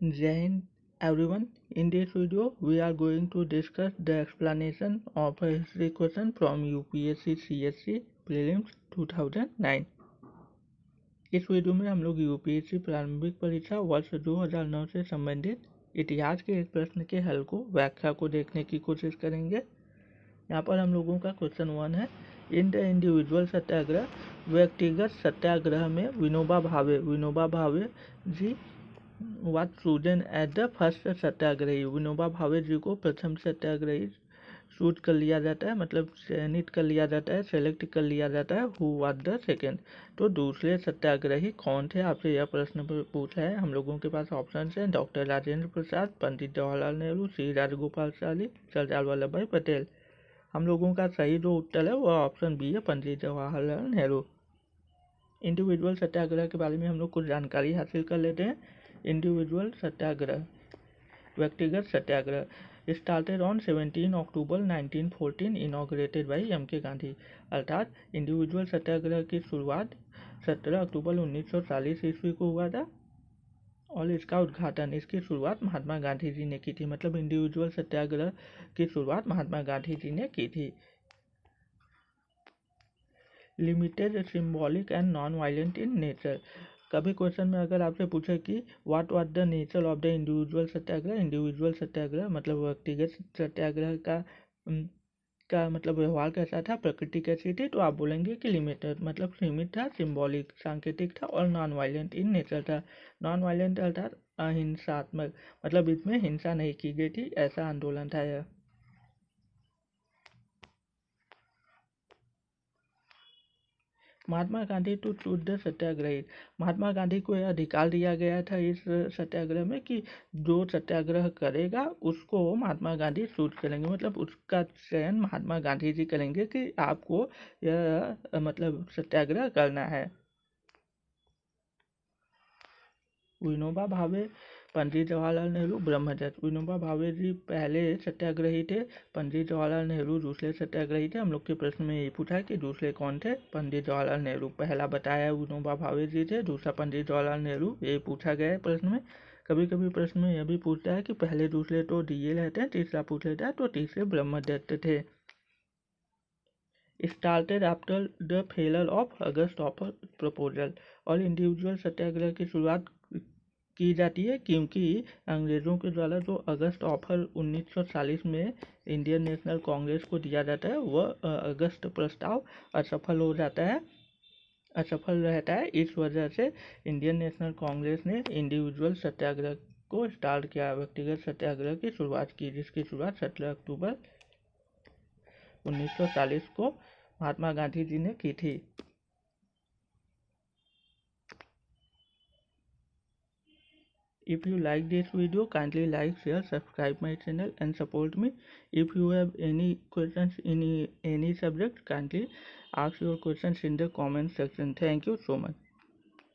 Jai Hind everyone. In this video, we are going to discuss the explanation of a history question from UPSC CSC Prelims 2009. इस video में हम लोग UPSC प्रारंभिक परीक्षा वर्ष 2009 से संबंधित इतिहास के एक प्रश्न के हल को व्याख्या को देखने की कोशिश करेंगे। यहाँ पर हम लोगों का क्वेश्चन 1 है, इन द इंडिविजुअल सत्याग्रह, व्यक्तिगत सत्याग्रह में विनोबा भावे जी was chosen as the first सत्याग्रही। विनोबा भावे जी को प्रथम सत्याग्रही चूज कर लिया जाता है, मतलब चयनित कर लिया जाता है, सेलेक्ट कर लिया जाता है। हु वाज द सेकेंड, तो दूसरे सत्याग्रही कौन थे, आपसे यह प्रश्न पूछा है। हम लोगों के पास ऑप्शन है डॉक्टर राजेंद्र प्रसाद, पंडित जवाहरलाल नेहरू, श्री राजगोपालाचारी, सरदार वल्लभ भाई पटेल। हम लोगों का सही जो उत्तर है वह ऑप्शन बी है, पंडित जवाहरलाल नेहरू। इंडिविजुअल सत्याग्रह के बारे में हम लोग कुछ जानकारी हासिल कर लेते हैं। इंडिविजुअल सत्याग्रह, व्यक्तिगत satyagraha started on 17 October 1914 inaugurated by M.K. Gandhi. अर्थात इंडिविजुअल सत्याग्रह की शुरुआत 17 अक्टूबर 1940 ईस्वी को हुआ था और इसका उद्घाटन, इसकी शुरुआत महात्मा गांधी जी ने की थी। मतलब इंडिविजुअल सत्याग्रह की शुरुआत महात्मा गांधी जी ने की थी। Limited, symbolic and non violent in nature. कभी क्वेश्चन में अगर आपसे पूछे कि what was the nature of the individual satyagraha, individual satyagraha मतलब व्यक्तिगत सत्याग्रह का मतलब व्यवहार कैसा था, प्रकृति कैसी थी, तो आप बोलेंगे कि लिमिटेड मतलब सीमित था, सिंबॉलिक सांकेतिक था और नॉन वायलेंट इन नेचर था। नॉन वायलेंट अर्थात अहिंसात्मक, मतलब इसमें हिंसा नहीं की गई थी, ऐसा आंदोलन था यह। Mahatma Gandhi to choose the satyagrahi, Mahatma Gandhi को यह अधिकार दिया गया था इस सत्याग्रह में कि जो सत्याग्रह करेगा उसको महात्मा गांधी चूज करेंगे, मतलब उसका चयन महात्मा गांधी जी करेंगे कि आपको यह मतलब सत्याग्रह करना है। विनोबा भावे, पंडित जवाहरलाल नेहरू, ब्रह्मदत्त। विनोबा भावे जी पहले सत्याग्रही थे, पंडित जवाहरलाल नेहरू दूसरे सत्याग्रही थे। हम लोग के प्रश्न में ये पूछा कि दूसरे कौन थे, पंडित जवाहरलाल नेहरू। पहला बताया विनोबा भावे जी थे, दूसरा पंडित जवाहरलाल नेहरू, ये पूछा गया है प्रश्न में। कभी कभी प्रश्न में यह भी पूछता है कि पहले दूसरे तो दिए रहते हैं, तीसरा पूछ लेता है, तो तीसरे ब्रह्मदत्त थे। Started after the failure of August offer proposal, और इंडिविजुअल सत्याग्रह की शुरुआत की जाती है क्योंकि अंग्रेज़ों के द्वारा जो अगस्त ऑफर 1940 में इंडियन नेशनल कांग्रेस को दिया जाता है वह अगस्त प्रस्ताव असफल हो जाता है, असफल रहता है। इस वजह से इंडियन नेशनल कांग्रेस ने इंडिविजुअल सत्याग्रह को स्टार्ट किया, व्यक्तिगत सत्याग्रह की शुरुआत की, जिसकी शुरुआत 17 अक्टूबर 1940 को महात्मा गांधी जी ने की थी। If you like this video, kindly like, share, subscribe my channel and support me. If you have any questions in any subject, kindly ask your questions in the comment section. Thank you so much.